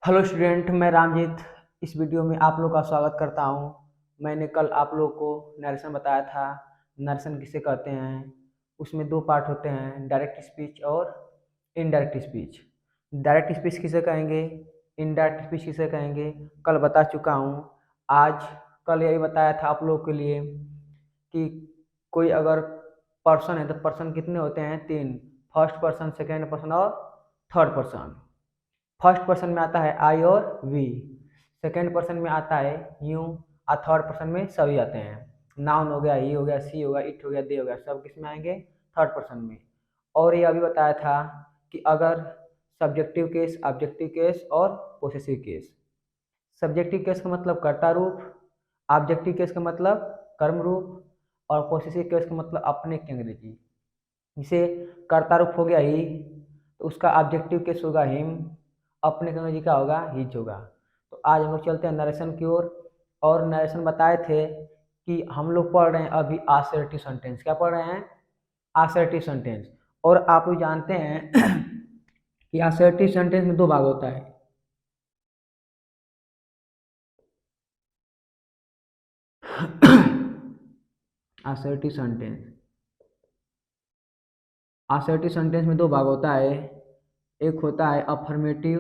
Hello student, मैं रामजीत। इस video में आप लोग का स्वागत करता हूं। मैंने कल आप लोग को नरेशन बताया था। नरेशन किसे कहते हैं? उसमें दो पार्ट होते हैं, डायरेक्ट स्पीच और इनडायरेक्ट स्पीच। डायरेक्ट स्पीच किसे कहेंगे, इनडायरेक्ट स्पीच किसे कहेंगे, कल बता चुका हूं। आज कल यही बताया था आप लोग के लिए कि कोई अगर पर्सन है तो पर्सन कितने होते हैं? तीन। फर्स्ट पर्सन, सेकेंड पर्सन और थर्ड पर्सन। फर्स्ट पर्सन में आता है आई और वी, सेकेंड पर्सन में आता है यू, और थर्ड पर्सन में सभी आते हैं। नाउन हो गया, ही हो गया, सी हो गया, इट हो गया, दे हो गया, सब किस में आएंगे? थर्ड पर्सन में। और ये अभी बताया था कि अगर सब्जेक्टिव केस, ऑब्जेक्टिव केस और पोसेसिव केस। सब्जेक्टिव केस का मतलब कर्ता रूप, ऑब्जेक्टिव केस का मतलब कर्म रूप, और पोसेसिव केस का मतलब अपने की अंग्रेजी। जिसे कर्ता रूप हो गया ही, तो उसका ऑब्जेक्टिव केस होगा हिम, अपने का अंग्रेजी का होगा हिज होगा। तो आज हम लोग चलते हैं नरेशन की ओर। और नरेशन बताए थे कि हम लोग पढ़ रहे हैं अभी आसर्टिव सेंटेंस। क्या पढ़ रहे हैं? आसर्टिव सेंटेंस। और आप लोग जानते हैं कि आसर्टिव सेंटेंस में दो भाग होता है। आसर्टिव सेंटेंस, आसर्टिव सेंटेंस में दो भाग होता है। एक होता है अफर्मेटिव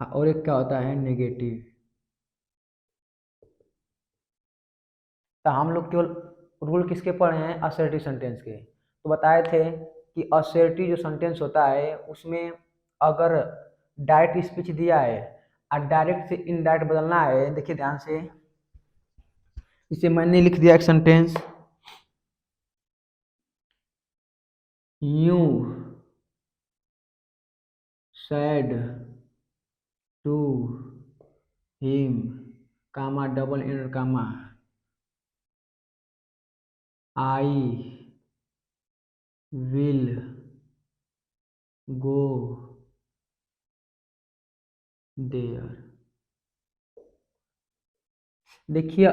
और एक क्या होता है? नेगेटिव। तो हम लोग केवल रूल किसके पढ़े हैं? असर्टिव सेंटेंस के। तो बताए थे कि असर्टिव जो सेंटेंस होता है उसमें अगर डायरेक्ट स्पीच दिया है और डायरेक्ट से इनडायरेक्ट बदलना है। देखिए ध्यान से, इसे मैंने लिख दिया एक sentence, you said to him, comma double in comma, I will go there. देखिए,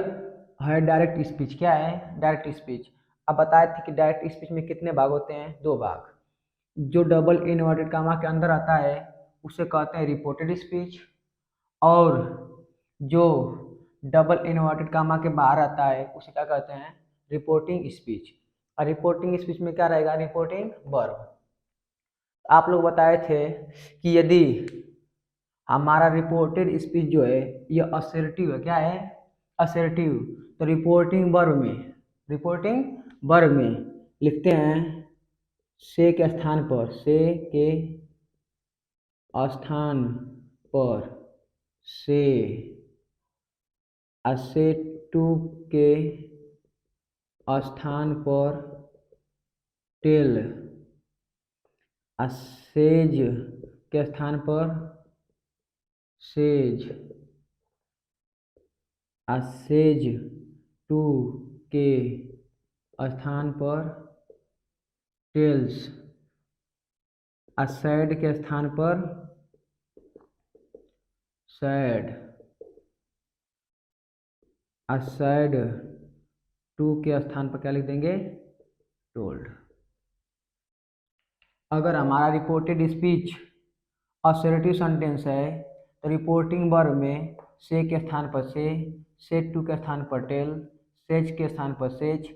है डायरेक्ट स्पीच। क्या है डायरेक्ट स्पीच? अब बताए थे कि डायरेक्ट स्पीच में कितने भाग होते हैं? दो भाग। जो डबल इनवर्टेड कामा के अंदर आता है उसे कहते हैं रिपोर्टेड स्पीच, और जो डबल इनवर्टेड कामा के बाहर आता है उसे क्या कहते हैं? Reporting speech. और रिपोर्टिंग स्पीच में क्या रहेगा? Reporting verb. आप लोग बताए थे कि यदि हमारा रिपोर्टेड स्पीच जो है ये असर्टिव है। क्या है? असर्टिव। तो रिपोर्टिंग वर्ब में, रिपोर्टिंग वर्ब में लिखते हैं से के स्थान पर, से के स्थान पर से, से टू के स्थान पर टेल, सेज के स्थान पर सेज, सेज टू के स्थान पर टेल्स, सैड के स्थान पर सैड, सैड टू के स्थान पर क्या लिख देंगे? टोल्ड। अगर हमारा रिपोर्टेड स्पीच असर्टिव सेंटेंस है तो रिपोर्टिंग वर्ब में से के स्थान पर से टू के स्थान पर टेल, सेज के स्थान पर सेज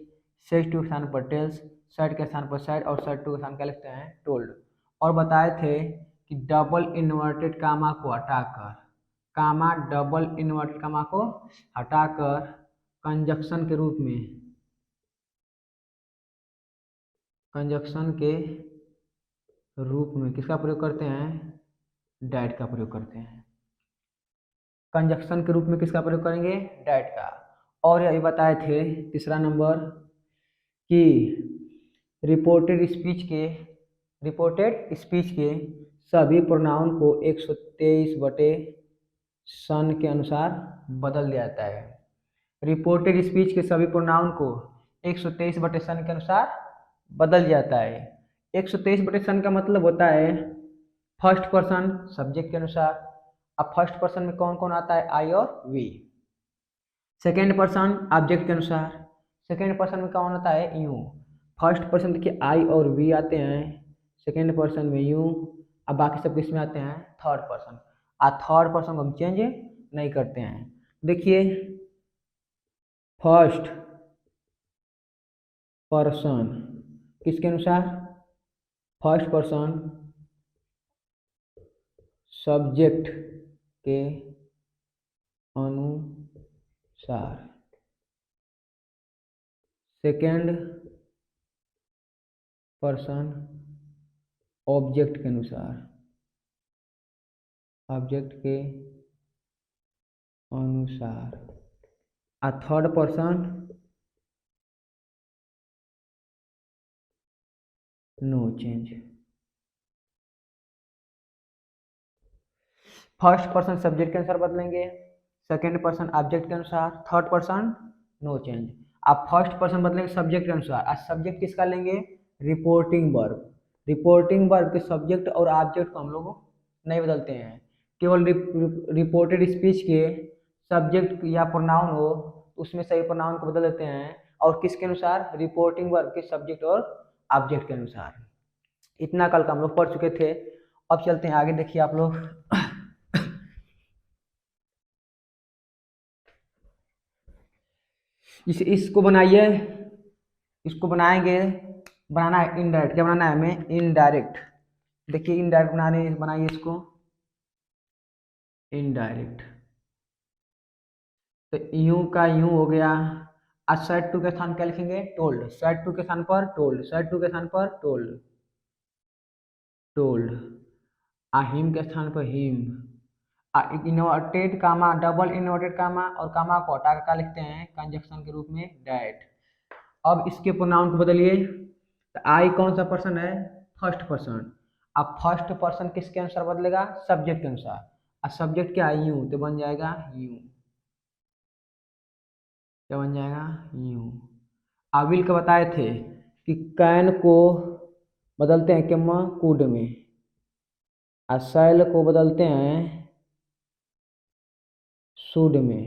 टू के स्थान पर टेल्स, सेड के स्थान पर सेड, और सेड टू के स्थान क्या लिखते हैं? टोल्ड। और बताए थे कि डबल इन्वर्टेड कामा को हटाकर, कामा डबल इन्वर्टेड कामा को हटाकर कंजक्शन के रूप में, कंजक्शन के रूप में किसका प्रयोग करते हैं? डैट का प्रयोग करते हैं। कंजक्शन के रूप में किसका प्रयोग करेंगे? डैट का। और यही बताए थे तीसरा नंबर कि रिपोर्टेड स्पीच के, रिपोर्टेड स्पीच के सभी प्रोनाउन को 123 बटे सन के अनुसार बदल दिया जाता है। रिपोर्टेड स्पीच के सभी प्रोनाउन को 123 बटे सन के अनुसार बदल जाता है। 123 बटे सन का मतलब होता है फर्स्ट पर्सन सब्जेक्ट के अनुसार। अब फर्स्ट पर्सन में कौन कौन आता है? आई और वी। सेकेंड पर्सन ऑब्जेक्ट के अनुसार। सेकेंड पर्सन में कौन होता है? यू। फर्स्ट पर्सन देखिए आई और वी आते हैं, सेकेंड पर्सन में यू, अब बाकी सब किस में आते हैं, थर्ड पर्सन। थर्ड पर्सन को हम चेंज नहीं करते हैं। देखिए फर्स्ट पर्सन किसके अनुसार, फर्स्ट पर्सन सब्जेक्ट के अनुसार, सेकेंड पर्सन ऑब्जेक्ट के अनुसार, ऑब्जेक्ट के अनुसार, third person no change. First person subject के अनुसार बदलेंगे, सेकेंड पर्सन ऑब्जेक्ट के अनुसार, थर्ड पर्सन नो चेंज। आप फर्स्ट पर्सन बदलेंगे सब्जेक्ट के अनुसार, आज सब्जेक्ट किसका लेंगे, रिपोर्टिंग वर्ब। रिपोर्टिंग वर्ब के सब्जेक्ट और ऑब्जेक्ट को हम लोग नहीं बदलते हैं, केवल रिपोर्टेड स्पीच के सब्जेक्ट या प्रोनाउन हो उसमें सही प्रोनाउन को बदल देते हैं, और किसके अनुसार, रिपोर्टिंग वर्ब के सब्जेक्ट और ऑब्जेक्ट के अनुसार। इतना कल का हम लोग पढ़ चुके थे। अब चलते हैं आगे, देखिए आप लोग इसको बनाइए, इसको बनाएंगे, बनाना है इनडायरेक्ट। क्या बनाना है हमें, इनडायरेक्ट। देखिए इनडायरेक्ट बनाइए इसको इनडायरेक्ट। तो यू का यू हो गया, आज सेड टू के स्थान क्या लिखेंगे, टोल्ड। सेड टू के स्थान पर टोल्ड, सेड टू के स्थान पर टोल्ड, टोल्ड। हिम के स्थान पर him. Inverted comma, double inverted comma और कामा को हटा कर क्या लिखते हैं, कंजक्शन के रूप में डैट। अब इसके प्रोनाउन को बदलिए, तो आई कौन सा पर्सन है, फर्स्ट पर्सन। अब फर्स्ट पर्सन किसके अनुसार बदलेगा, सब्जेक्ट के अनुसार। अब सब्जेक्ट क्या है, यू, तो बन जाएगा यू, क्या बन जाएगा, यू। आविल के बताए थे कि कैन को बदलते हैं किम कूड में, शैल को बदलते हैं शुड में,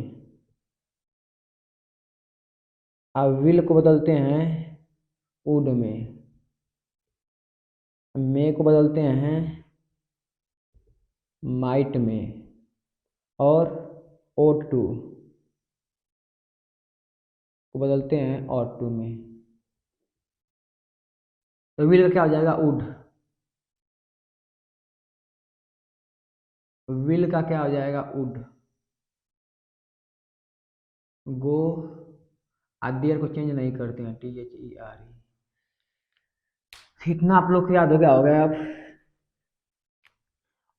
विल को बदलते हैं वुड में, मे को बदलते हैं माइट में, और ओट टू को बदलते हैं ऑट टू में। तो विल का क्या हो जाएगा, वुड। विल का क्या हो जाएगा, वुड। गो आदियर को चेंज नहीं करते हैं, THERE। इतना आप लोग को याद हो गया होगा अब।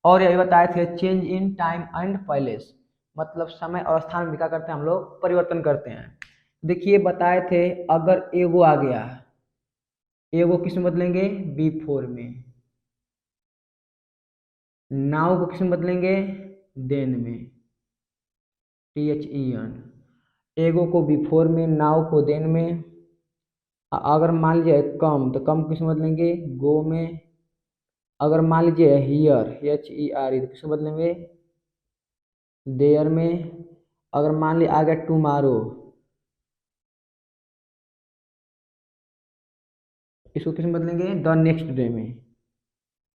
और यही बताए थे change in time and place, मतलब समय और स्थान में क्या करते हैं हम लोग, परिवर्तन करते हैं। देखिए बताए थे अगर एगो आ गया, एगो किस में बदलेंगे, बी फोर में। नाउ को किस में बदलेंगे, देन में, THEN। एगो को बिफोर में, नाउ को देन में। अगर मान लीजिए कम, तो कम किस में बदलेंगे, गो में। अगर मान लीजिए हियर, HERE, तो किसमें बदलेंगे, देयर में। अगर मान लीजिए आ गया टुमारो, इसको किस में बदलेंगे, द नेक्स्ट डे में,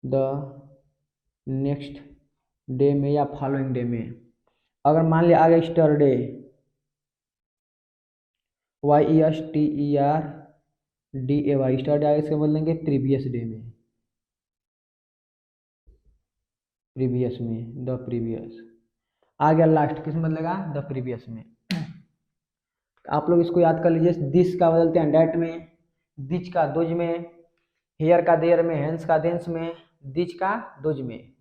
द नेक्स्ट डे में या फॉलोइंग डे में। अगर मान लिया आ गया स्टरडे, YESTERDAY, स्टरडे आगे इसके बदलेंगे प्रीवियस डे में, प्रीवियस में, द प्रीवियस। आ गया लास्ट, किस में बदलेगा, द प्रीवियस में। आप लोग इसको याद कर लीजिए, दिस का बदलते हैं डैट में, दिच का दुज में, हेयर का देयर में, हैंस का देंस में, दिच का दुज में,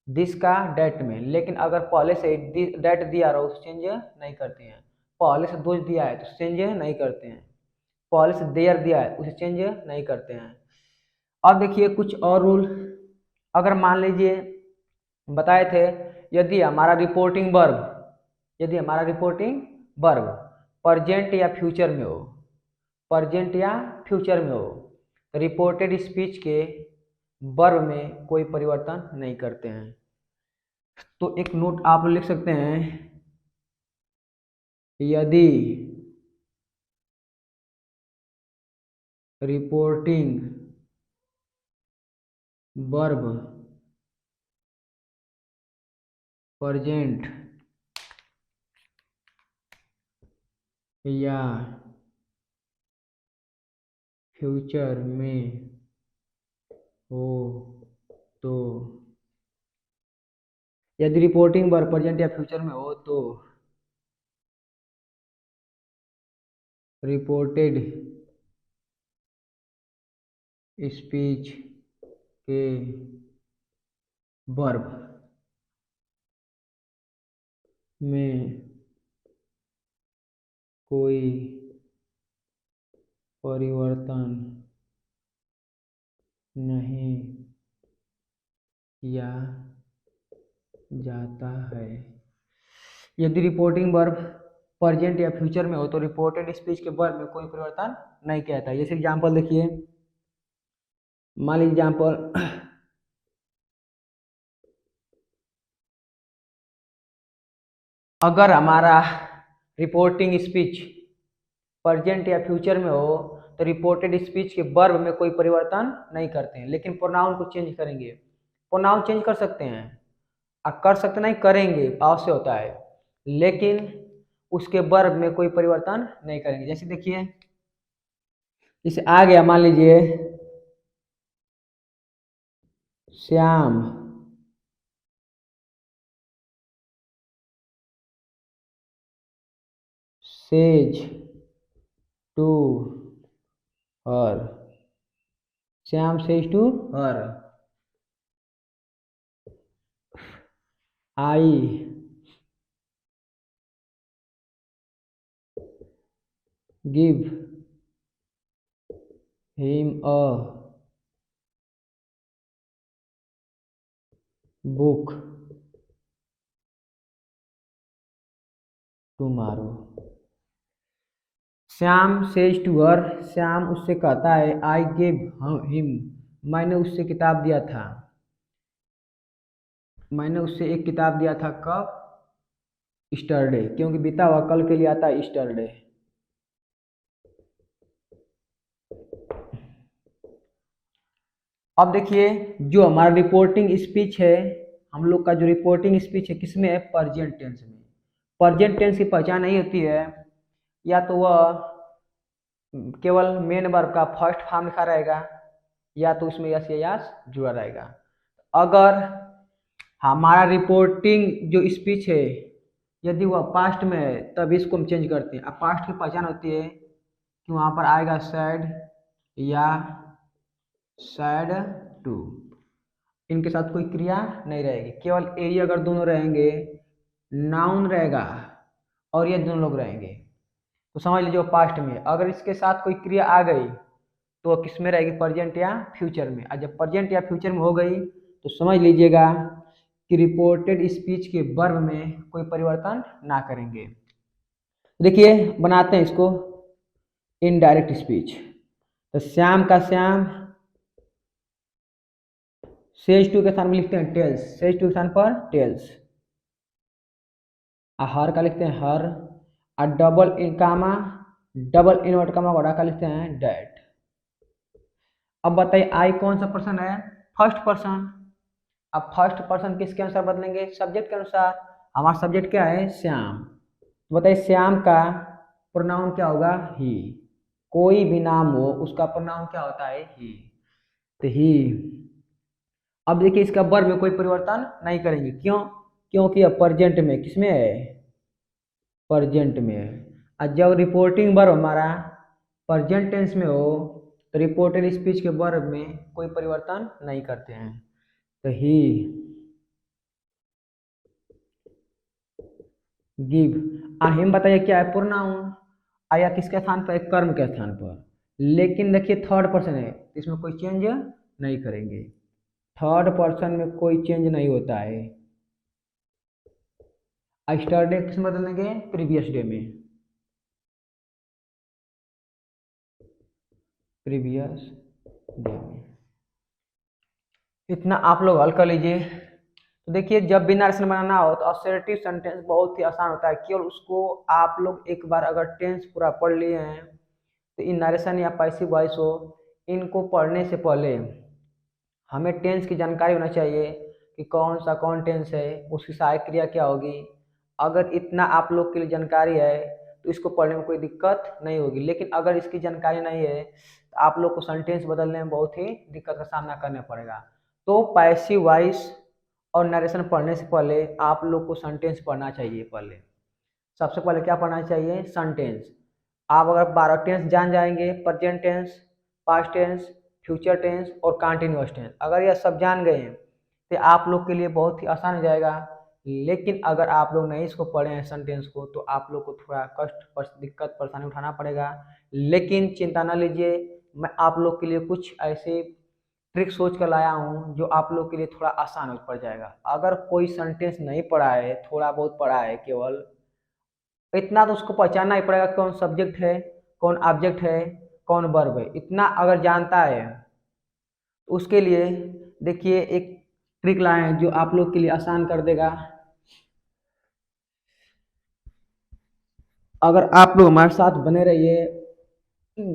दिस का डेट में। लेकिन अगर पहले से डेट दिया रहो उस चेंज नहीं करते हैं, पहले से दुज दिया है तो चेंज नहीं करते हैं, पहले से देयर दिया है उसे चेंज नहीं करते हैं। अब देखिए कुछ और रूल, अगर मान लीजिए बताए थे यदि हमारा रिपोर्टिंग वर्ब, यदि हमारा रिपोर्टिंग वर्ब प्रजेंट या फ्यूचर में हो, प्रजेंट या फ्यूचर में हो, तो रिपोर्टेड स्पीच के वर्ब में कोई परिवर्तन नहीं करते हैं। तो एक नोट आप लिख सकते हैं, यदि रिपोर्टिंग वर्ब प्रेजेंट या फ्यूचर में हो तो, यदि रिपोर्टिंग वर्ब प्रेजेंट या फ्यूचर में हो तो रिपोर्टेड स्पीच के वर्ब में कोई परिवर्तन नहीं किया जाता है। यदि रिपोर्टिंग वर्ब प्रेजेंट या फ्यूचर में हो तो रिपोर्टेड स्पीच के वर्ब में कोई परिवर्तन नहीं किया जाता है। जैसे एग्जांपल देखिए, मान लीजिए एग्जांपल, अगर हमारा रिपोर्टिंग स्पीच प्रेजेंट या फ्यूचर में हो तो रिपोर्टेड स्पीच के वर्ब में कोई परिवर्तन नहीं करते हैं, लेकिन प्रोनाउन को चेंज करेंगे। प्रोनाउन चेंज कर सकते हैं, कर सकते नहीं, करेंगे, अवश्य होता है, लेकिन उसके वर्ब में कोई परिवर्तन नहीं करेंगे। जैसे देखिए, इसे आ गया, मान लीजिए Shyam says to her, Shyam says to her, I give him a book tomorrow. Shyam says to her, Shyam उससे कहता है, आई गिव हिम, मैंने उससे किताब दिया था, मैंने उससे एक किताब दिया था, कब? स्टरडे, क्योंकि बीता हुआ कल के लिए आता है स्टरडे। अब देखिए, जो हमारा रिपोर्टिंग स्पीच है, हम लोग का जो रिपोर्टिंग स्पीच है किसमें है? प्रेजेंट टेंस में। प्रेजेंट टेंस की पहचान नहीं होती है, या तो वह केवल मेन वर्ब का फर्स्ट फॉर्म लिखा रहेगा, या तो उसमें यस या यस जुड़ा रहेगा। अगर हमारा रिपोर्टिंग जो स्पीच है यदि वह पास्ट में है तब इसको हम चेंज करते हैं। अब पास्ट की पहचान होती है कि वहाँ पर आएगा सैड या सैड टू, इनके साथ कोई क्रिया नहीं रहेगी, केवल ए अगर दोनों रहेंगे, नाउन रहेगा और ये दोनों लोग रहेंगे तो समझ लीजिए वो पास्ट में। अगर इसके साथ कोई क्रिया आ गई तो वो किस में रहेगी? प्रेजेंट या फ्यूचर में। और जब प्रेजेंट या फ्यूचर में हो गई तो समझ लीजिएगा कि रिपोर्टेड स्पीच के वर्ब में कोई परिवर्तन ना करेंगे। देखिए, बनाते हैं इसको इनडायरेक्ट स्पीच। तो श्याम का श्याम, सेज टू के स्थान में लिखते हैं टेल्स, सेज टू के स्थान पर टेल्स। हर का लिखते हैं हर, और double in comma, double invert comma वड़ा का लिखते हैं डैट। अब बताइए आई कौन सा पर्सन है? First person. अब फर्स्ट पर्सन किसके अनुसार बदलेंगे? सब्जेक्ट के अनुसार। हमारा सब्जेक्ट क्या है? श्याम। तो बताइए श्याम का प्रोनाउन क्या होगा? ही। कोई भी नाम हो उसका प्रोनाउन क्या होता है? ही। तो ही। अब देखिए, इसका वर्ब में कोई परिवर्तन नहीं करेंगे, क्यों? क्योंकि अब प्रेजेंट में, किसमें है? प्रेजेंट में है। और जब रिपोर्टिंग वर्ब हमारा प्रेजेंट टेंस में हो तो रिपोर्टेड स्पीच के वर्ब में कोई परिवर्तन नहीं करते हैं। तो ही गिव, हिम बताइए क्या है? प्रोनाउन। आया किसके स्थान पर? कर्म के स्थान पर। लेकिन देखिए थर्ड पर्सन है, इसमें कोई चेंज नहीं करेंगे। थर्ड पर्सन में कोई चेंज नहीं होता है। स्टरडे किस में बदलेंगे? प्रीवियस डे में। प्रीवियस डे में। इतना आप लोग हल कर लीजिए। तो देखिए, जब भी नरेशन बनाना हो तो असर्टिव सेंटेंस बहुत ही आसान होता है, केवल उसको आप लोग एक बार अगर टेंस पूरा पढ़ लिए हैं तो इन नरेशन या पैसिव वॉइस हो, इनको पढ़ने से पहले हमें टेंस की जानकारी होना चाहिए कि कौन टेंस है, उसकी सहायक क्रिया क्या होगी। अगर इतना आप लोग के लिए जानकारी है तो इसको पढ़ने में कोई दिक्कत नहीं होगी। लेकिन अगर इसकी जानकारी नहीं है तो आप लोग को सेंटेंस बदलने में बहुत ही दिक्कत का सामना करना पड़ेगा। तो पैसिव वॉइस और नरेशन पढ़ने से पहले आप लोग को सेंटेंस पढ़ना चाहिए। पहले सबसे पहले क्या पढ़ना चाहिए? सेंटेंस। आप अगर 12 टेंस जान जाएंगे, present tense, past tense, future tense और कंटिन्यूअस टेंस, अगर यह सब जान गए हैं तो आप लोग के लिए बहुत ही आसान हो जाएगा। लेकिन अगर आप लोग नहीं इसको पढ़े हैं सेंटेंस को, तो आप लोग को थोड़ा दिक्कत परेशानी उठाना पड़ेगा। लेकिन चिंता न लीजिए, मैं आप लोग के लिए कुछ ऐसे ट्रिक सोच कर लाया हूँ जो आप लोग के लिए थोड़ा आसान पड़ जाएगा। अगर कोई सेंटेंस नहीं पढ़ा है, थोड़ा बहुत पढ़ा है केवल, इतना तो उसको पहचानना ही पड़ेगा कौन सब्जेक्ट है, कौन ऑब्जेक्ट है, कौन वर्ब है। इतना अगर जानता है तो उसके लिए देखिए एक ट्रिक लाए हैं जो आप लोग के लिए आसान कर देगा। अगर आप लोग हमारे साथ बने रहिए।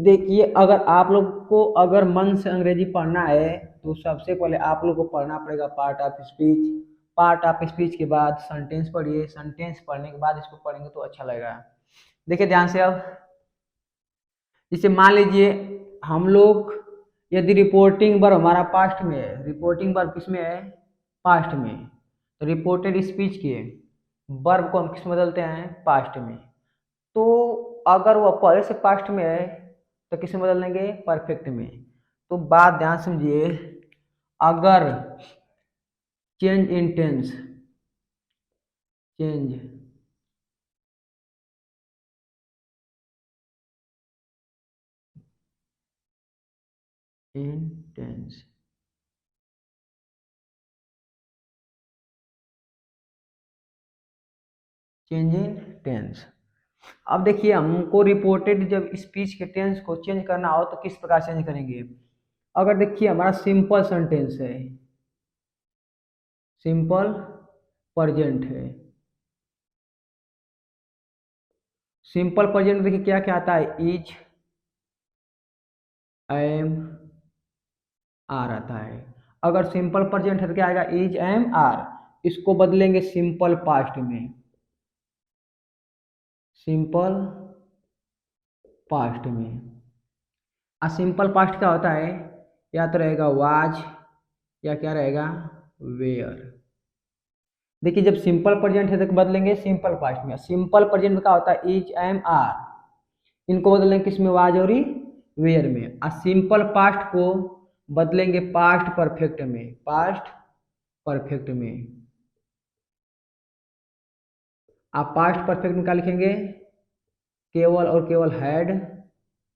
देखिए, अगर आप लोग को अगर मन से अंग्रेजी पढ़ना है तो सबसे पहले आप लोग को पढ़ना पड़ेगा part of speech. Part of speech के बाद सेंटेंस पढ़िए, सेंटेंस पढ़ने के बाद इसको पढ़ेंगे तो अच्छा लगेगा। देखिए ध्यान से। अब जैसे मान लीजिए हम लोग यदि रिपोर्टिंग वर्ब हमारा पास्ट में है, रिपोर्टिंग वर्ब किस में है? पास्ट में। तो रिपोर्टेड स्पीच के वर्ब को हम किस में बदलते हैं? पास्ट में। तो अगर वो पहले से पास्ट में है तो किस में बदल देंगे? परफेक्ट में। तो बात ध्यान समझिए, अगर change in tense, change in tense, change in tense. अब देखिए हमको रिपोर्टेड जब स्पीच के टेंस को चेंज करना हो तो किस प्रकार चेंज करेंगे? अगर देखिए हमारा सिंपल सेंटेंस है, सिंपल प्रेजेंट है, सिंपल प्रेजेंट में देखिए क्या क्या आता है? इज, एम, आर आता है। अगर सिंपल प्रेजेंट है तो क्या आएगा? Is, am, are. इसको बदलेंगे सिंपल पास्ट में, सिंपल पास्ट में। और सिंपल पास्ट क्या होता है? या तो रहेगा वाज या क्या रहेगा? वेयर। देखिए जब सिंपल प्रेजेंट है तो बदलेंगे सिंपल पास्ट में। सिंपल प्रेजेंट में क्या होता है? Is, am, are. इनको बदलेंगे किसमें? वाज और वेयर में। और सिंपल पास्ट को बदलेंगे पास्ट परफेक्ट में, पास्ट परफेक्ट में। आप पास्ट परफेक्ट में क्या लिखेंगे? केवल और केवल हैड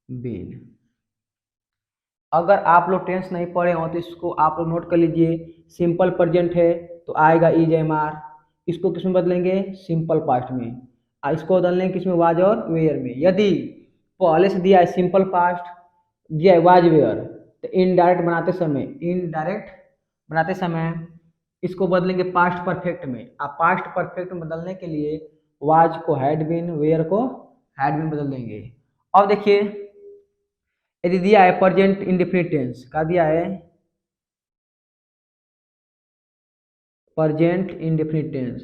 बीन। अगर आप लोग टेंस नहीं पढ़े हो तो इसको आप लोग नोट कर लीजिए। सिंपल प्रेजेंट है तो आएगा इज, एम, आर। इसको किसमें बदलेंगे? सिंपल पास्ट में। और इसको बदलेंगे किसमें? वाज और वेयर में। यदि पहले से दिया है सिंपल पास्ट, दिया है वाज, वेयर, तो इनडायरेक्ट बनाते समय इसको बदलेंगे पास्ट परफेक्ट में। आप पास्ट परफेक्ट में बदलने के लिए वाज को हैड बीन, वेयर को हैड बीन बदल देंगे। अब देखिए यदि दिया है प्रेजेंट इंडेफिनिट टेंस, क्या दिया है? Present indefinite tense.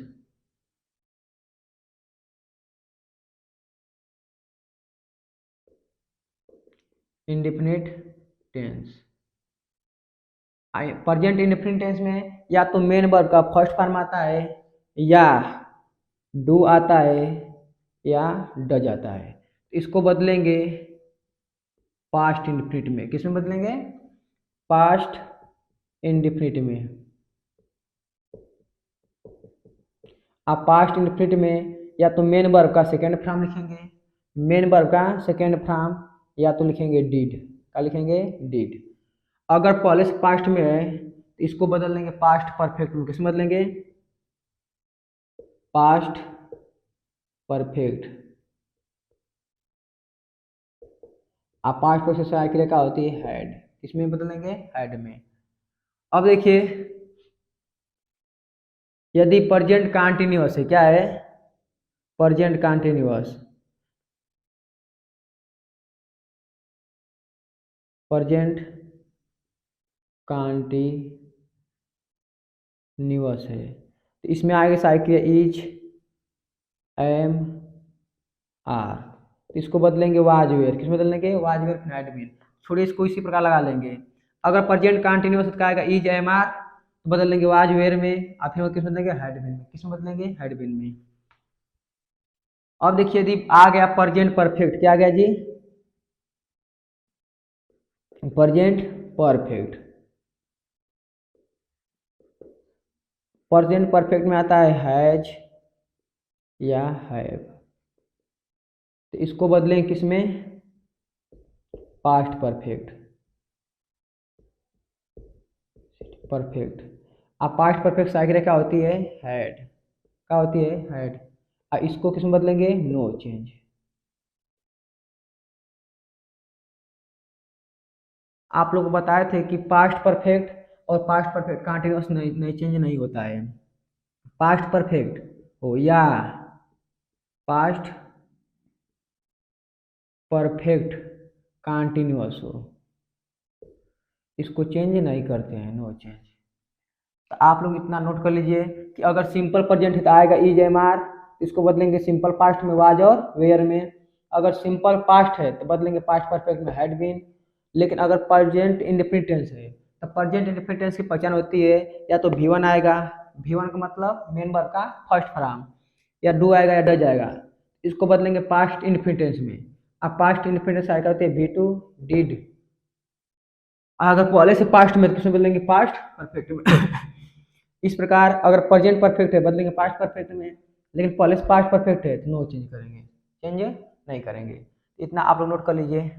Indefinite tense. Present indefinite tense में या तो मेन वर्ब का फर्स्ट फॉर्म आता है, या डू आता है, या डज आता है। इसको बदलेंगे पास्ट इंडेफिनिट में। किस में बदलेंगे? पास्ट इंडेफिनिट में। आप पास्ट इंडेफिनिट में या तो मेन वर्ब का सेकेंड फॉर्म लिखेंगे, मेन वर्ब का सेकेंड फॉर्म, या तो लिखेंगे डिड। क्या लिखेंगे? डिड। अगर पहले से पास्ट में है तो इसको बदल देंगे पास्ट परफेक्ट में। किस में बदलेंगे? Past perfect. आप पास्ट परफेक्ट से क्रिया क्या होती है? हैड। किसमें बदलेंगे? हैड में। अब देखिए यदि प्रेजेंट कंटिन्यूअस है, क्या है? Present continuous. प्रेजेंट कंटीन्यूअस है, तो इसमें आगे साइकिल इज, एम, आर, तो इसको बदलेंगे वाज वेयर, किस बदलेंगे, वाज वेयर फिर हैड बीन। छोड़िए इसको इसी प्रकार लगा लेंगे। अगर प्रेजेंट कंटीन्यूअस का आएगा इज, एम, आर, तो बदल लेंगे वाज वेयर में, और फिर किस बदलेंगे, हैड बीन में। किस में बदलेंगे, हैड बीन में। अब देखिए यदि आ गया प्रेजेंट परफेक्ट, क्या आ गया जी, प्रेजेंट परफेक्ट। प्रेजेंट परफेक्ट में आता है हैज या हैव, तो इसको बदलें किसमें, पास्ट परफेक्ट। परफेक्ट, अब पास्ट परफेक्ट साइकिल क्या होती है, हैड, क्या होती है, हैड। अब इसको किसमें बदलेंगे, नो चेंज। आप लोग बताए थे कि पास्ट परफेक्ट और पास्ट परफेक्ट कंटिन्यूअस नहीं चेंज नहीं होता है। पास्ट परफेक्ट हो या पास्ट परफेक्ट कंटिन्यूअस हो, इसको चेंज नहीं करते हैं, नो चेंज। तो आप लोग इतना नोट कर लीजिए कि अगर सिंपल प्रेजेंट है तो आएगा इज, एम, आर, इसको बदलेंगे सिंपल पास्ट में वाज और वेयर में। अगर सिंपल पास्ट है तो बदलेंगे पास्ट परफेक्ट में हैड बीन। लेकिन अगर प्रेजेंट इंडेफिनिट टेंस है तो प्रेजेंट इंडेफिनिट टेंस की पहचान होती है या तो V1 आएगा, V1 का मतलब मेन वर्ब का फर्स्ट फॉर्म, या डू आएगा या डज आएगा, इसको बदलेंगे पास्ट इंडेफिनिट टेंस में। अब पास्ट इंडेफिनिट टेंस आएगा होते हैं V2 डिड। अगर पहले से पास्ट में तो किसमें बदलेंगे, पास्ट परफेक्ट में। इस प्रकार अगर प्रेजेंट परफेक्ट है बदलेंगे पास्ट परफेक्ट में, लेकिन पहले से पास्ट परफेक्ट है तो नो चेंज करेंगे, चेंज नहीं करेंगे। इतना आप लोग नोट कर लीजिए।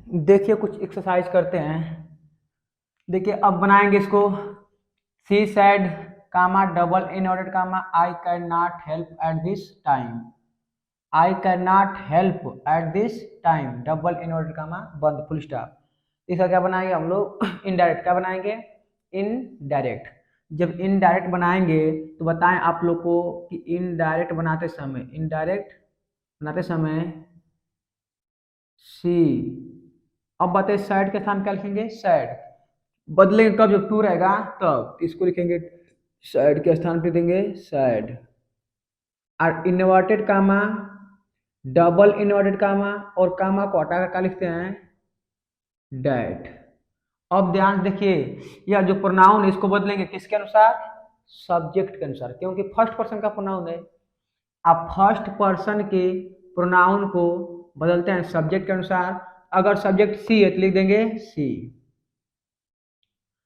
देखिए कुछ एक्सरसाइज करते हैं। देखिए अब बनाएंगे इसको, she said comma double inverted comma I can not help at this time, I can not help at this time, double inverted comma बंद फुल स्टॉप। इसका क्या बनाएंगे हम लोग, इनडायरेक्ट। क्या बनाएंगे, इनडायरेक्ट। जब इनडायरेक्ट बनाएंगे तो बताएं आप लोग को कि इनडायरेक्ट बनाते समय, इनडायरेक्ट बनाते समय सी, अब बताइए सैड के स्थान क्या लिखेंगे, सैड। बदलेंगे कब, जब टू रहेगा तब, इसको लिखेंगे सैड के स्थान पे देंगे सैड। और inverted comma, double inverted comma और कामा को हटाकर क्या लिखते हैं, डैट। अब ध्यान देखिए, यह जो प्रोनाउन है इसको बदलेंगे किसके अनुसार, सब्जेक्ट के अनुसार, क्योंकि फर्स्ट पर्सन का प्रोनाउन है। आप फर्स्ट पर्सन के प्रोनाउन को बदलते हैं सब्जेक्ट के अनुसार। अगर सब्जेक्ट सी है तो लिख देंगे सी।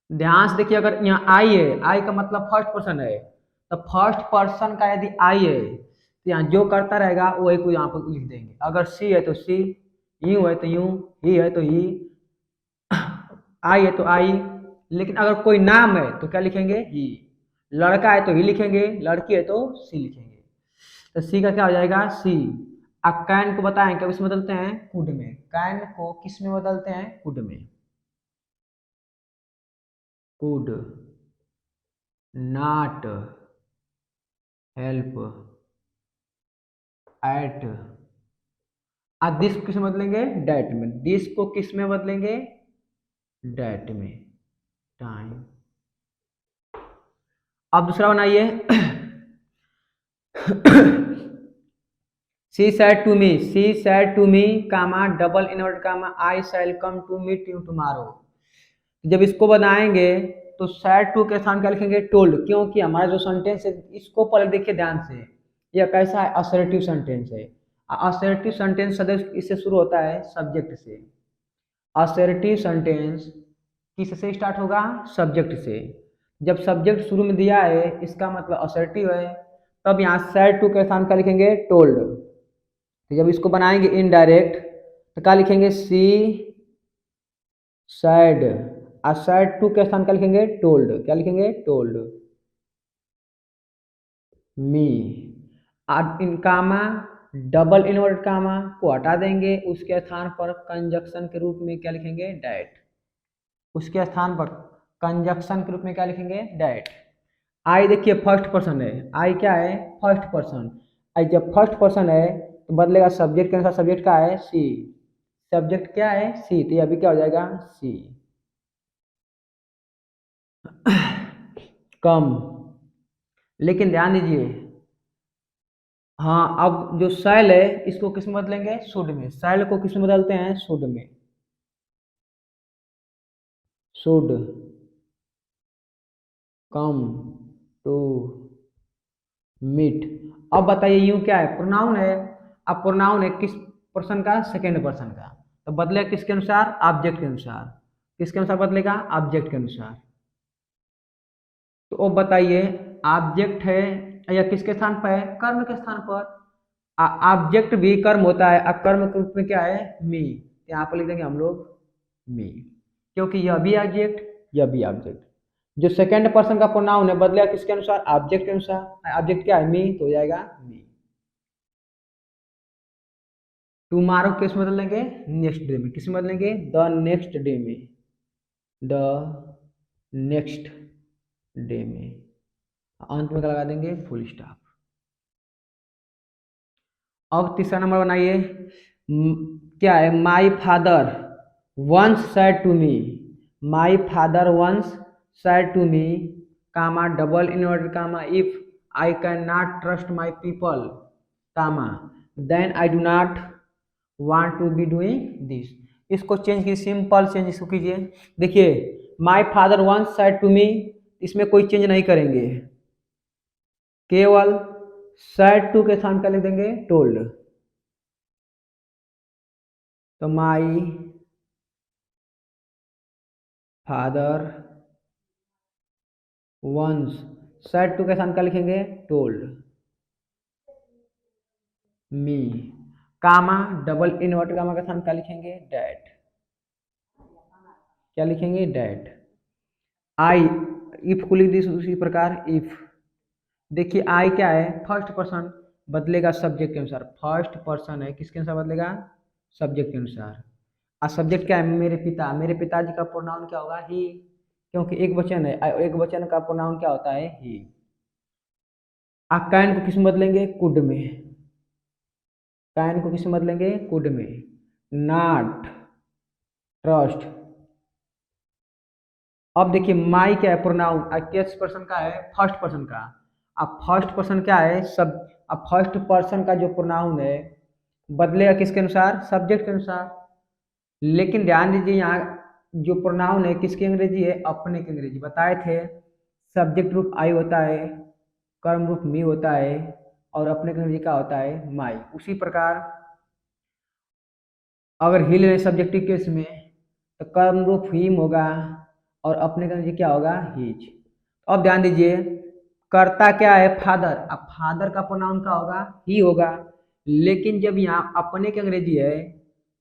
ध्यान से देखिए, अगर यहाँ आई है, आई का मतलब फर्स्ट पर्सन है, तो फर्स्ट पर्सन का यदि आई है तो यहाँ जो करता रहेगा वही को यहाँ पर लिख देंगे। अगर सी है तो सी, यू है तो यू, ही है तो ही, आई है तो आई। लेकिन अगर कोई नाम है तो क्या लिखेंगे, ही। लड़का है तो ही लिखेंगे, लड़की है तो सी लिखेंगे। तो सी का क्या हो जाएगा, सी। अब कैन को बताएं कब इसमें बदलते हैं, कुड में। कैन को किस में बदलते हैं, कुड में। कुड नॉट हेल्प एट, अब दिस किस में बदलेंगे, डैट में। दिस को किस में बदलेंगे, डैट में, टाइम। अब दूसरा बनाइए, she said to me, she said to me comma double invert comma I shall come to meet you tomorrow. जब इसको बनाएंगे तो सैड टू के स्थान क्या लिखेंगे, टोल्ड, क्योंकि हमारा जो सेंटेंस है इसको पहले देखिए ध्यान से, यह कैसा है, असर्टिव सेंटेंस है। असर्टिव सेंटेंस सदैव इससे शुरू होता है सब्जेक्ट से। असर्टिव सेंटेंस किससे स्टार्ट होगा, सब्जेक्ट से। जब सब्जेक्ट शुरू में दिया है इसका मतलब असर्टिव है, तब यहाँ सैड टू के स्थान क्या लिखेंगे, टोल्ड। तो जब इसको बनाएंगे इनडायरेक्ट तो क्या लिखेंगे, सी सैड, और सैड टू के स्थान क्या लिखेंगे, टोल्ड। क्या लिखेंगे, टोल्ड मी। अब इन कामा डबल इनवर्टेड कामा को हटा देंगे, उसके स्थान पर कंजक्शन के रूप में क्या लिखेंगे, डैट। उसके स्थान पर कंजक्शन के रूप में क्या लिखेंगे, डैट। आई देखिए फर्स्ट पर्सन है, आई क्या है, फर्स्ट पर्सन। जब फर्स्ट पर्सन है तो बदलेगा सब्जेक्ट के अनुसार। सब्जेक्ट क्या है? सी। सब्जेक्ट क्या है? सी। तो ये अभी क्या हो जाएगा? सी। कम। लेकिन ध्यान दीजिए, हाँ, अब जो शैल है इसको किस में बदलेंगे? शुड में। शैल को किस में बदलते हैं? शुड में। Should come to meet. अब बताइए यू क्या है? प्रोनाउन है। अब प्रोनाउन है किस पर्सन का? सेकेंड पर्सन का। तो बदलेगा किसके अनुसार? ऑब्जेक्ट के अनुसार। किसके अनुसार बदलेगा? ऑब्जेक्ट के अनुसार। तो अब बताइए, ऑब्जेक्ट है या किसके स्थान पर है? कर्म के स्थान पर। ऑब्जेक्ट भी कर्म होता है। अब कर्म के रूप में क्या है? मी। यहाँ पर लिख देंगे हम लोग मी, क्योंकि यह भी ऑब्जेक्ट, यह भी ऑब्जेक्ट। जो सेकंड पर्सन का प्रोनाउन है बदलेगा किसके अनुसार? ऑब्जेक्ट के अनुसार। ऑब्जेक्ट क्या है? मी, तो हो जाएगा मी। टुमारो किस में बदलेंगे? नेक्स्ट डे में। किस में बदलेंगे? द नेक्स्ट डे में। द नेक्स्ट डे में। अंत में क्या लगा देंगे? Full stop. अब तीसरा नंबर बनाइए। क्या है? My father once said to me. My father once said to me, comma, double inverted comma, if I can not trust my people, comma, then I do not want to be doing this. इसको change कीजिए, simple change इसको कीजिए। देखिए, my father once said to मी, इसमें कोई change नहीं करेंगे, केवल सेड टू के स्थान पर लिख देंगे टोल्ड। तो my father once said to के साथ क्या लिखेंगे? Told me, comma, double invert comma के साथ क्या लिखेंगे? डैड। क्या लिखेंगे? डैड। आई, इफ को लिख दी उसी प्रकार इफ। देखिए आई क्या है? फर्स्ट पर्सन, बदलेगा सब्जेक्ट के अनुसार। फर्स्ट पर्सन है, किसके अनुसार बदलेगा? सब्जेक्ट के अनुसार। और सब्जेक्ट क्या है? मेरे पिता। मेरे पिताजी का प्रोनाउन क्या होगा? ही, क्योंकि एक वचन है। एक वचन का प्रोनाउन क्या होता है? ही। कैन को किस में बदलेंगे? कुड में। कैन को किस में बदलेंगे? कुड में। Not trust. अब देखिए, माई क्या है? प्रोनाउन। किस पर्सन का है? फर्स्ट पर्सन का। अब फर्स्ट पर्सन क्या है? सब। अब फर्स्ट पर्सन का जो प्रोनाउन है बदलेगा किसके अनुसार? सब्जेक्ट के अनुसार। लेकिन ध्यान दीजिए, यहाँ जो प्रोनाउन है किसकी अंग्रेजी है? अपने की अंग्रेजी। बताए थे सब्जेक्ट रूप आई होता है, कर्म रूप मी होता है, और अपने की अंग्रेजी क्या होता है? माई। उसी प्रकार अगर ही ले सब्जेक्टिव केस में तो कर्म रूप हिम होगा और अपने का अंग्रेजी क्या होगा? हिज। अब ध्यान दीजिए, कर्ता क्या है? फादर। अब फादर का प्रोनाउन क्या होगा? ही होगा। लेकिन जब यहाँ अपने की अंग्रेजी है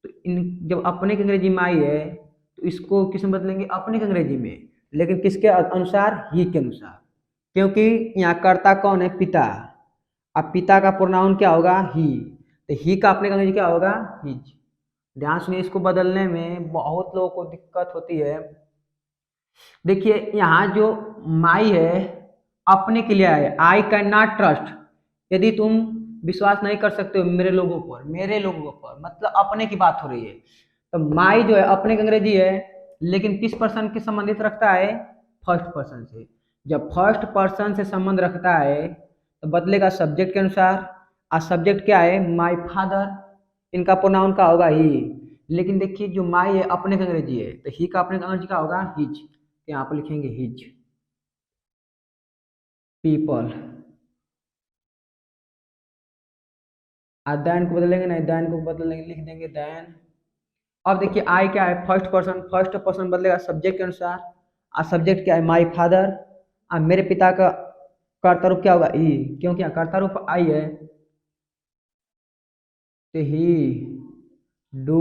तो इन, जब अपने की अंग्रेजी माई है तो इसको किस में बदलेंगे? अपने की अंग्रेजी में। लेकिन किसके अनुसार? ही के अनुसार। क्योंकि यहाँ कर्ता कौन है? पिता। अब पिता का प्रोनाउन क्या होगा? ही। तो ही का अपने का अंग्रेजी क्या होगा? हिज। ध्यान सुनिए, इसको बदलने में बहुत लोगों को दिक्कत होती है। देखिए, यहाँ जो माई है अपने के लिए है। आई कैन नॉट ट्रस्ट, यदि तुम विश्वास नहीं कर सकते हो मेरे लोगों पर, मेरे लोगों पर मतलब अपने की बात हो रही है। तो माई जो है अपने की अंग्रेजी है, लेकिन किस पर्सन के संबंधित रखता है? फर्स्ट पर्सन से। जब फर्स्ट पर्सन से संबंध रखता है तो बदलेगा सब्जेक्ट के अनुसार। और सब्जेक्ट क्या है? My father. इनका प्रोनाउन का होगा ही। लेकिन देखिए, जो माई है अपने का अंग्रेजी है, तो ही का अपने का अंग्रेजी का होगा? हिज। तो यहाँ पर लिखेंगे हिज पीपल। और दैन को बदलेंगे नहीं, दैन को बदलेंगे, लिख देंगे दैन। अब देखिए, आई क्या है? First person. फर्स्ट पर्सन बदलेगा सब्जेक्ट के अनुसार। और सब्जेक्ट क्या है? My father. और मेरे पिता का कर्ता रूप क्या होगा? ही, क्योंकि यहाँ कर्ता रूप आई है। तो ही डू।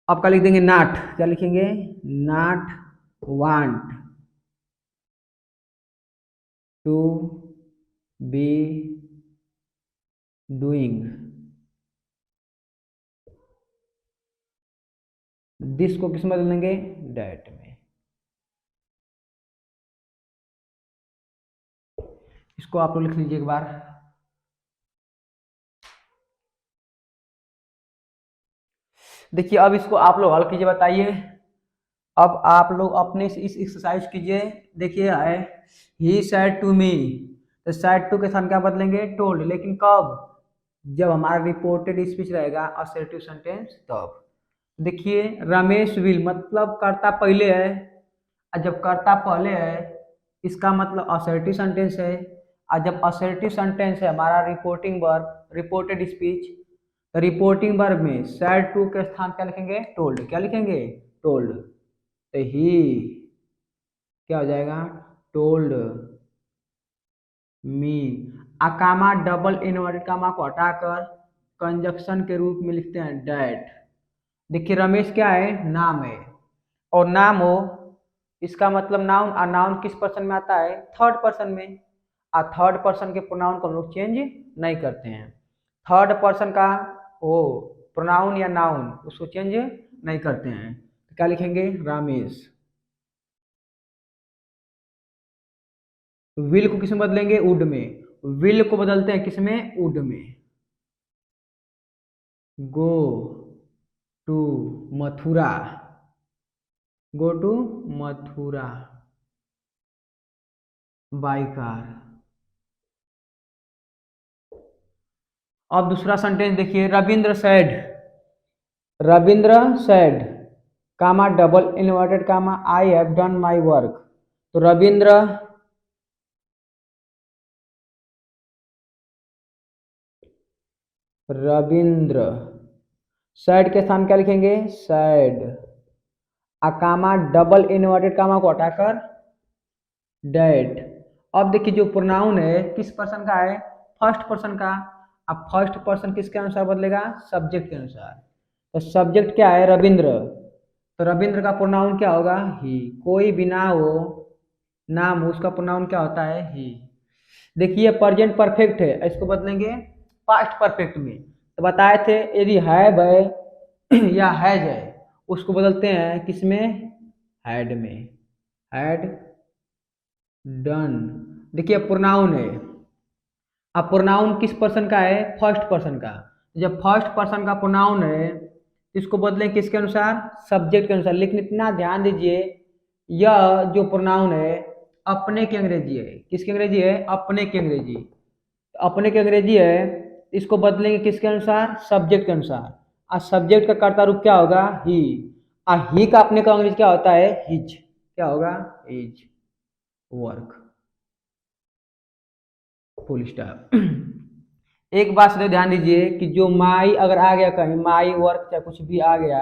अब क्या लिख देंगे? नॉट। क्या लिखेंगे? Not want to be doing this को किस में बदलेंगे? डैट में। इसको आप लोग लिख लीजिए एक बार। देखिए अब इसको आप लोग हल कीजिए, बताइए। अब आप लोग अपने से इस एक्सरसाइज कीजिए। देखिए है ही सेड टू मी, तो सेड टू के साथ क्या बदलेंगे, टोल्ड। लेकिन कब, जब हमारा रिपोर्टेड स्पीच रहेगा असर्टिव सेंटेंस तब। देखिए रमेश विल मतलब कर्ता पहले है, और जब कर्ता पहले है इसका मतलब असर्टिव सेंटेंस है। और जब असर्टिव सेंटेंस है हमारा रिपोर्टिंग वर्ब, रिपोर्टेड स्पीच, तो रिपोर्टिंग वर्ब में सैड टू के स्थान क्या लिखेंगे, टोल्ड। क्या लिखेंगे, टोल्ड। तो ही क्या हो जाएगा, टोल्ड मी। अकामा डबल इन्वर्टेड कामा को हटाकर कंजक्शन के रूप में लिखते हैं डैट। देखिए रमेश क्या है, नाम है, और नाम हो इसका मतलब नाउन, और नाउन किस पर्सन में आता है, थर्ड पर्सन में। और थर्ड पर्सन के प्रोनाउन को हम लोग चेंज नहीं करते हैं। थर्ड पर्सन का वो प्रोनाउन या नाउन उसको चेंज नहीं करते हैं। तो क्या लिखेंगे, रमेश। विल को किस में बदलेंगे, वुड में। विल को बदलते हैं किस में, वुड में। Go to Mathura, go to Mathura by car. अब दूसरा सेंटेंस देखिए, Ravindra said, Ravindra said comma double inverted comma I have done my work. तो रविंद्र रविंद्र सैड के स्थान क्या लिखेंगे, said. Comma double inverted comma को हटाकर डैट। अब देखिए जो प्रोनाउन है किस पर्सन का है, फर्स्ट पर्सन का। अब फर्स्ट पर्सन किसके अनुसार बदलेगा, सब्जेक्ट के अनुसार। तो सब्जेक्ट क्या है, रविंद्र, तो रविंद्र का प्रोनाउन क्या होगा, ही। कोई भी ना हो, नाम हो, उसका प्रोनाउन क्या होता है, ही। देखिए प्रेजेंट परफेक्ट है, इसको बदलेंगे पास्ट परफेक्ट में। तो बताए थे यदि हैव है या हैज है उसको बदलते हैं किसमें, हैड में, हैड डन। देखिए प्रोनाउन है, अब प्रोनाउन किस पर्सन का है, फर्स्ट पर्सन का। जब फर्स्ट पर्सन का प्रोनाउन है इसको बदलें किसके अनुसार, सब्जेक्ट के अनुसार। लेकिन इतना ध्यान दीजिए यह जो प्रोनाउन है अपने की अंग्रेजी है, किसकी अंग्रेजी है, अपने की अंग्रेजी। अपने की अंग्रेजी है, इसको बदलेंगे किसके अनुसार, सब्जेक्ट के अनुसार। और सब्जेक्ट का कर्ता रूप क्या होगा, ही। और ही का अपने का अंग्रेजी क्या होता है, हिज। क्या होगा, हिज वर्क, फुल स्टॉप। एक बात से ध्यान दीजिए कि जो माई अगर आ गया कहीं, माई वर्क या कुछ भी आ गया,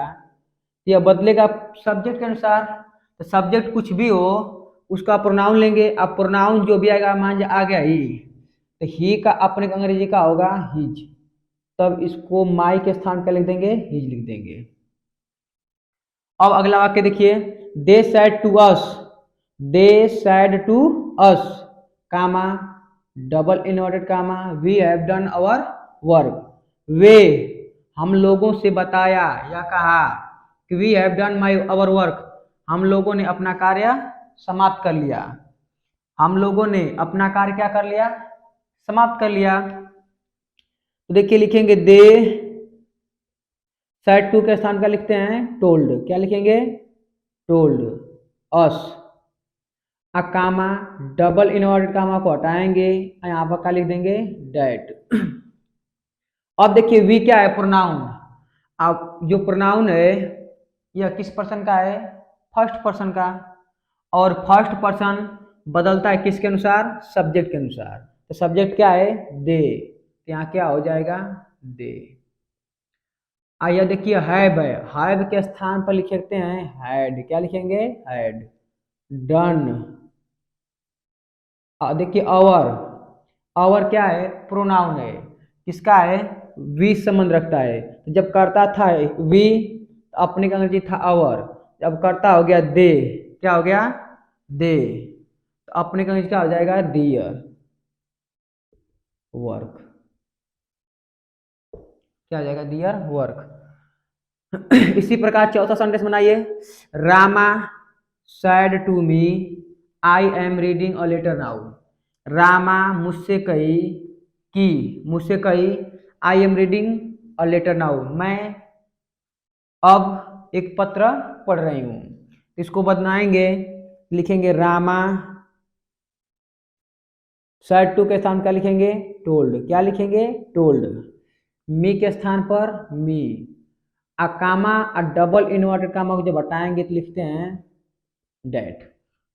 यह बदलेगा सब्जेक्ट के अनुसार। तो सब्जेक्ट कुछ भी हो उसका प्रोनाउन लेंगे। अब प्रोनाउन जो भी आएगा, मान आ गया ही, तो ही का अपने का अंग्रेजी का होगा हिज। तब इसको माई के स्थान पर लिख देंगे, हिज लिख देंगे। अब अगला वाक्य देखिए, they said to us, they said to us comma double inverted comma we have done our work. वे हम लोगों से बताया या कहा कि we have done my our work, हम लोगों ने अपना कार्य समाप्त कर लिया। हम लोगों ने अपना कार्य क्या कर लिया, समाप्त कर लिया। तो देखिए लिखेंगे दे सैड टू के स्थान का लिखते हैं टोल्ड। क्या लिखेंगे, told us. Comma double inverted comma को हटाएंगे, यहाँ पर क्या लिख देंगे, डैट। अब देखिए वी क्या है, प्रोनाउन। अब जो प्रोनाउन है यह किस पर्सन का है, फर्स्ट पर्सन का। और फर्स्ट पर्सन बदलता है किसके अनुसार, सब्जेक्ट के अनुसार। तो सब्जेक्ट क्या है, दे, तो यहाँ क्या हो जाएगा, दे। आइए देखिए हैव है, हैव के स्थान पर लिख सकते हैं हैड। क्या लिखेंगे, हैड डन। देखिए आवर, आवर क्या है, प्रोनाउन है, किसका है, वी संबंध रखता है। जब करता था वी, अपने का अंग्रेजी था आवर। जब करता हो गया दे, क्या हो गया, दे, तो अपने का अंग्रेजी क्या हो जाएगा, दियर वर्क। क्या हो जाएगा, दियर वर्क। इसी प्रकार चौथा सेंटेंस बनाइए, Rama said to me I am reading a letter now. Rama मुझसे कही कि, मुझसे कही I am reading a letter now, मैं अब एक पत्र पढ़ रही हूँ। इसको बनाएंगे, लिखेंगे रामा, सैड टू के स्थान क्या लिखेंगे, टोल्ड, क्या लिखेंगे, टोल्ड। मी के स्थान पर मी, कामा और डबल इन्वर्टेड कामा को जब हटाएंगे तो लिखते हैं डैट,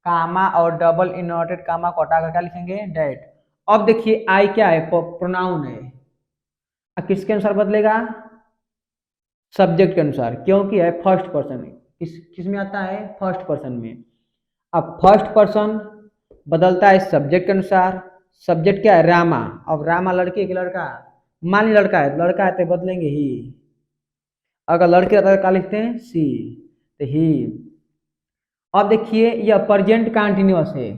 कामा और डबल इन्वर्टेड कामा को हटाकर क्या लिखेंगे, डैट। अब देखिए आई क्या है, प्रोनाउन है, किसके अनुसार बदलेगा, सब्जेक्ट के अनुसार, क्योंकि है फर्स्ट पर्सन, किस में आता है, फर्स्ट पर्सन में। अब फर्स्ट पर्सन बदलता है सब्जेक्ट के अनुसार, सब्जेक्ट क्या है, रामा। अब रामा लड़की कि लड़का, मान ली लड़का है तो बदलेंगे ही, अगर लड़के रहता है क्या लिखते हैं, सी, तो ही। अब देखिए यह प्रेजेंट कंटिन्यूअस है,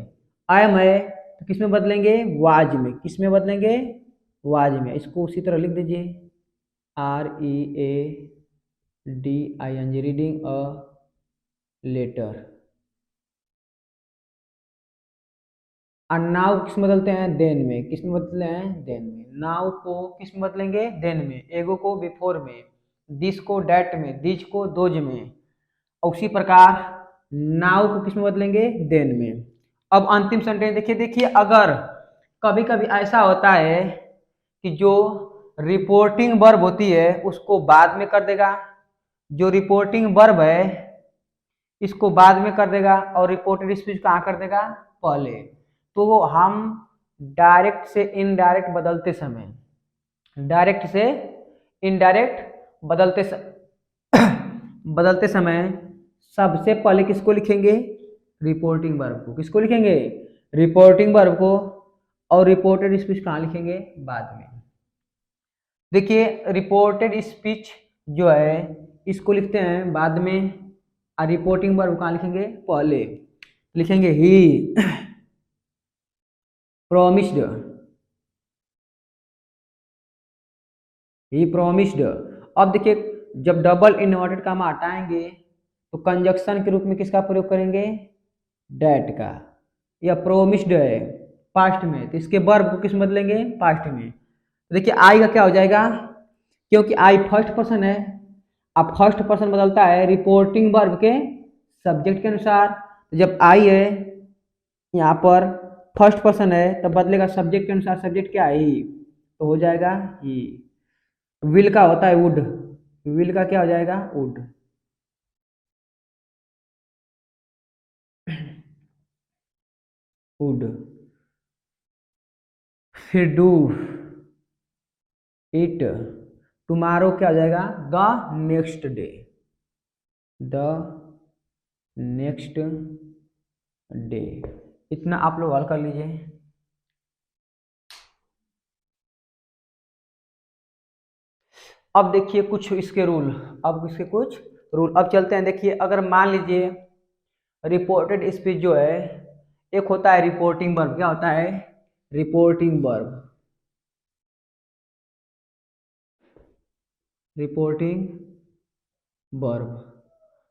एम है तो किस में बदलेंगे, वाज में, किस में बदलेंगे, वाज में। इसको उसी तरह लिख दीजिए, READING, रीडिंग अ लेटर। और नाउ किस में बदलते हैं, देन में, किस में बदलते हैं, देन में। नाउ को किस में बदलेंगे, देन में, एगो को बिफोर में, दिस को डैट में, दिज को दोज में। उसी प्रकार नाउ को किस में बदलेंगे, देन में। अब अंतिम सेंटेंस देखिए, अगर कभी कभी ऐसा होता है कि जो रिपोर्टिंग वर्ब होती है उसको बाद में कर देगा, जो रिपोर्टिंग वर्ब है इसको बाद में कर देगा और रिपोर्टेड स्पीच कहाँ कर देगा, पहले। तो हम डायरेक्ट से इनडायरेक्ट बदलते समय, डायरेक्ट से इनडायरेक्ट बदलते समय सबसे पहले किसको लिखेंगे, रिपोर्टिंग वर्ब को। किसको लिखेंगे, रिपोर्टिंग वर्ब को। और रिपोर्टेड स्पीच कहाँ लिखेंगे, बाद में। देखिए रिपोर्टेड स्पीच जो है इसको लिखते हैं बाद में, और रिपोर्टिंग वर्ब कहाँ लिखेंगे, पहले। लिखेंगे ही प्रॉमिस्ड, ही प्रॉमिस्ड। अब देखिए जब डबल इन्वर्टेड कामा हटाएंगे तो कंजक्शन के रूप में किसका प्रयोग करेंगे, डैट का। यह प्रोमिस्ड है पास्ट में, तो इसके वर्ब को किस में बदलेंगे, पास्ट में। देखिए आई का क्या हो जाएगा, क्योंकि आई फर्स्ट पर्सन है, अब फर्स्ट पर्सन बदलता है रिपोर्टिंग वर्ब के सब्जेक्ट के अनुसार। तो जब आई है यहाँ पर फर्स्ट पर्सन है तब बदलेगा सब्जेक्ट के अनुसार, सब्जेक्ट क्या है, ही, तो हो जाएगा ही। विल का होता है वुड, विल का क्या हो जाएगा, वुड। वुड। फिर डू इट, टुमारो क्या हो जाएगा, the next day, the next day. इतना आप लोग हल कर लीजिए। अब देखिए कुछ इसके रूल, अब इसके कुछ रूल अब चलते हैं। देखिए अगर मान लीजिए रिपोर्टेड स्पीच जो है, एक होता है रिपोर्टिंग वर्ब, क्या होता है, reporting verb, reporting verb.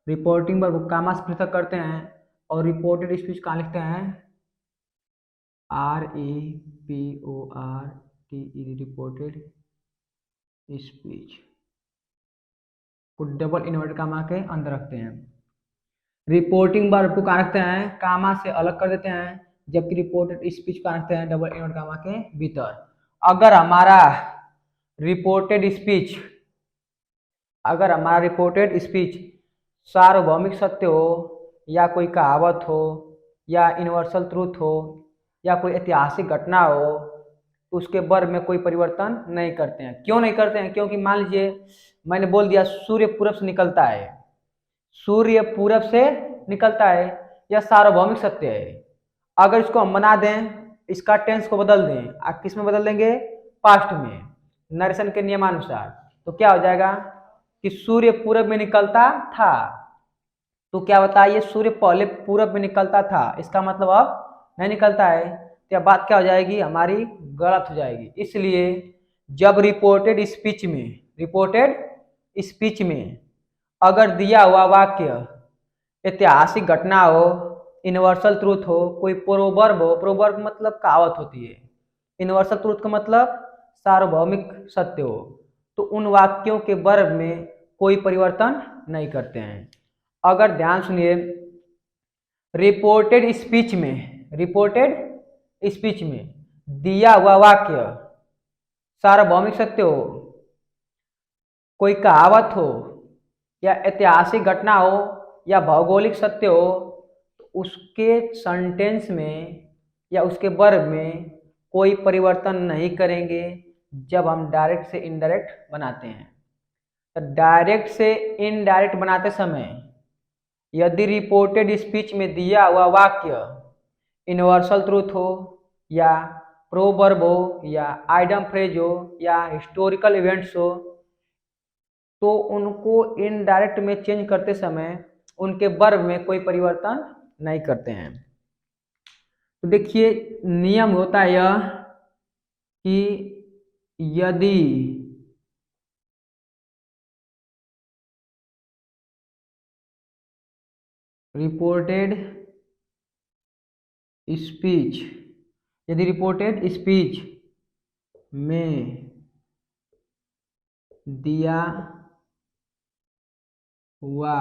Reporting verb comma से पृथक करते हैं और रिपोर्टेड स्पीच कहाँ लिखते हैं, REPORTED, रिपोर्टेड स्पीच को डबल इन्वर्टेड कामा के अंदर रखते हैं। रिपोर्टिंग वर्ब को कहाँ रखते हैं, कामा से अलग कर देते हैं, जबकि रिपोर्टेड स्पीच कहाँ रखते हैं, डबल इन्वर्टेड कामा के भीतर। अगर हमारा रिपोर्टेड स्पीच, अगर हमारा रिपोर्टेड स्पीच सार्वभौमिक सत्य हो, या कोई कहावत हो, या यूनिवर्सल ट्रूथ हो, या कोई ऐतिहासिक घटना हो, तो उसके वर्ब में कोई परिवर्तन नहीं करते हैं। क्यों नहीं करते हैं, क्योंकि मान लीजिए मैंने बोल दिया सूर्य पूरब से निकलता है, सूर्य पूरब से निकलता है, यह सार्वभौमिक सत्य है। अगर इसको हम बना दें, इसका टेंस को बदल दें, आप किस में बदल देंगे, पास्ट में, नरेशन के नियमानुसार, तो क्या हो जाएगा कि सूर्य पूरब में निकलता था। तो क्या बताइए, सूर्य पहले पूरब में निकलता था, इसका मतलब अब नहीं निकलता है, तो बात क्या हो जाएगी, हमारी गलत हो जाएगी। इसलिए जब रिपोर्टेड स्पीच में, रिपोर्टेड स्पीच में अगर दिया हुआ वाक्य ऐतिहासिक घटना हो यूनिवर्सल ट्रूथ हो, कोई प्रोवर्ब हो, प्रोवर्ब मतलब कहावत होती है, यूनिवर्सल ट्रूथ का मतलब सार्वभौमिक सत्य हो, तो उन वाक्यों के वर्ब में कोई परिवर्तन नहीं करते हैं। अगर ध्यान सुनिए, रिपोर्टेड स्पीच में दिया हुआ वाक्य सार्वभौमिक सत्य हो, कोई कहावत हो, या ऐतिहासिक घटना हो, या भौगोलिक सत्य हो, तो उसके सेंटेंस में या उसके वर्ब में कोई परिवर्तन नहीं करेंगे जब हम डायरेक्ट से इनडायरेक्ट बनाते हैं। तो डायरेक्ट से इनडायरेक्ट बनाते समय यदि रिपोर्टेड स्पीच में दिया हुआ वाक्य यूनिवर्सल ट्रूथ हो, या प्रोवर्ब हो, या आइडम फ्रेज हो, या हिस्टोरिकल इवेंट्स हो, तो उनको इनडायरेक्ट में चेंज करते समय उनके वर्ब में कोई परिवर्तन नहीं करते हैं। तो देखिए नियम होता है यह कि यदि रिपोर्टेड स्पीच में दिया हुआ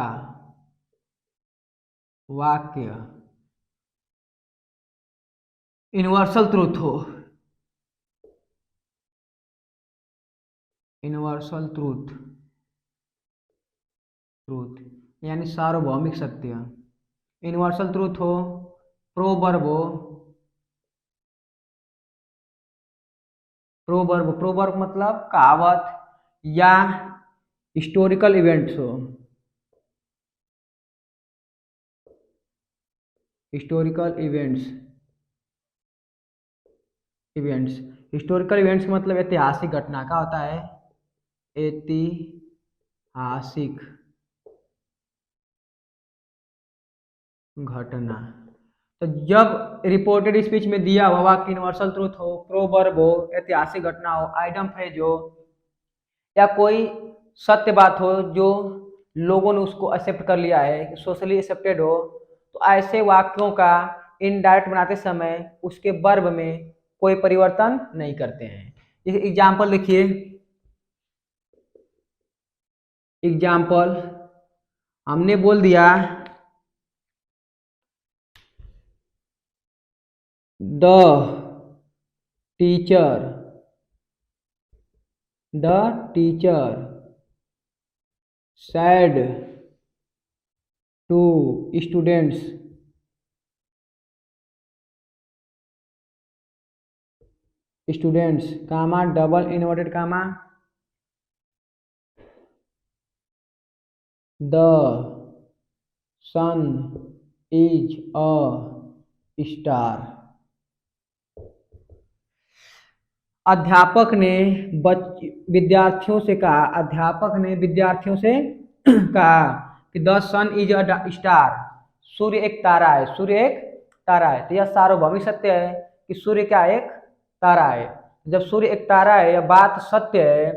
वाक्य यूनिवर्सल ट्रूथ हो, यानी सार्वभौमिक सत्य, यूनिवर्सल ट्रूथ हो, प्रोवर्ब हो, प्रोवर्ब मतलब कहावत, या हिस्टोरिकल इवेंट्स हो, हिस्टोरिकल इवेंट्स मतलब ऐतिहासिक घटना का होता है, ऐतिहासिक घटना। तो जब रिपोर्टेड स्पीच में दिया हुआ वाक्य यूनिवर्सल ट्रूथ हो, प्रोवर्ब हो, ऐतिहासिक घटना हो, आइडम फ्रेज हो, या कोई सत्य बात हो जो लोगों ने उसको एक्सेप्ट कर लिया है, सोशली एक्सेप्टेड हो, तो ऐसे वाक्यों का इनडायरेक्ट बनाते समय उसके वर्ब में कोई परिवर्तन नहीं करते हैं। एग्जाम्पल देखिए, हमने बोल दिया the teacher said to students comma double inverted comma the sun is a star। अध्यापक ने विद्यार्थियों से कहा कि the sun is a star, सूर्य एक तारा है, तो यह सार्वभौमिक सत्य है कि सूर्य क्या एक तारा है। जब सूर्य एक तारा है, यह बात सत्य है,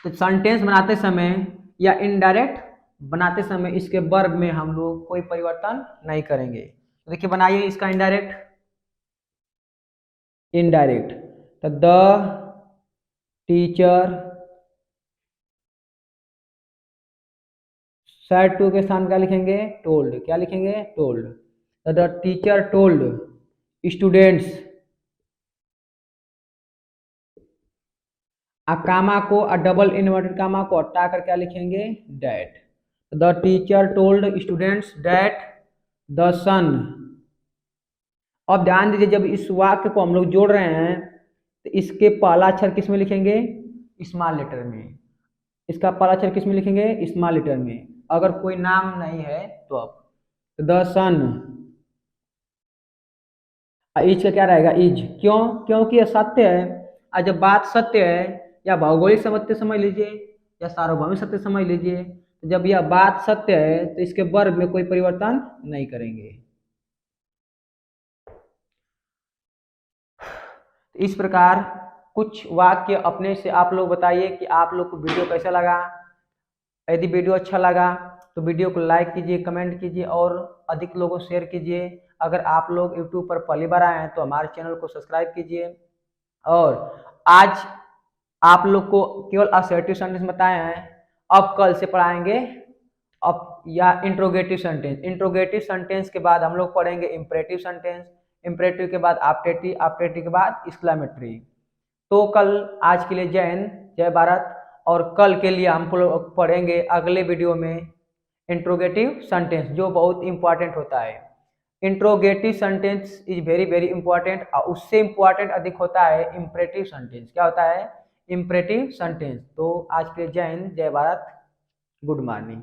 तो सेंटेंस बनाते समय या इनडायरेक्ट बनाते समय इसके वर्ब में हम लोग कोई परिवर्तन नहीं करेंगे। तो देखिए बनाइए इसका इनडायरेक्ट, तो द टीचर सेड टू के स्थान क्या लिखेंगे, टोल्ड। तो the teacher told students, comma को डबल इन्वर्टेड कामा को हटा कर क्या लिखेंगे, that. The teacher told students that the sun. अब ध्यान दीजिए, जब इस वाक्य को हम लोग जोड़ रहे हैं तो इसके पहला अक्षर किस में लिखेंगे, स्मॉल लेटर में। इसका पहला अक्षर किस में लिखेंगे, स्मॉल लेटर में। अगर कोई नाम नहीं है तो अब द सन, इज का क्या रहेगा, इज। क्यों, क्योंकि यह सत्य है, और जब बात सत्य है या भौगोलिक सत्य समझ लीजिए या सार्वभौमिक सत्य समझ लीजिए, तो जब यह बात सत्य है तो इसके वर्ब में कोई परिवर्तन नहीं करेंगे। इस प्रकार कुछ वाक्य अपने से आप लोग बताइए कि आप लोग को वीडियो कैसा लगा। यदि वीडियो अच्छा लगा तो वीडियो को लाइक कीजिए, कमेंट कीजिए और अधिक लोगों शेयर कीजिए। अगर आप लोग यूट्यूब पर पहली बार आए हैं तो हमारे चैनल को सब्सक्राइब कीजिए। और आज आप लोग को केवल असर्टिव सेंटेंस बताए हैं, अब कल से पढ़ाएंगे अब या इंट्रोगेटिव सेंटेंस। इंट्रोगेटिव सेंटेंस के बाद हम लोग पढ़ेंगे इंपरेटिव सेंटेंस, इंपरेटिव के बाद ऑप्टेटिव, ऑप्टेटिव के बाद एक्सक्लेमेटरी। तो कल आज के लिए जय हिंद, जय भारत। और कल के लिए हम लोग पढ़ेंगे अगले वीडियो में इंट्रोगेटिव सेंटेंस, जो बहुत इंपॉर्टेंट होता है। Interrogative sentence is very very important. और उससे इंपॉर्टेंट अधिक होता है इंपरेटिव सेंटेंस। क्या होता है? Imperative sentence. तो आज के लिए जय हिंद, जय भारत, गुड मॉर्निंग।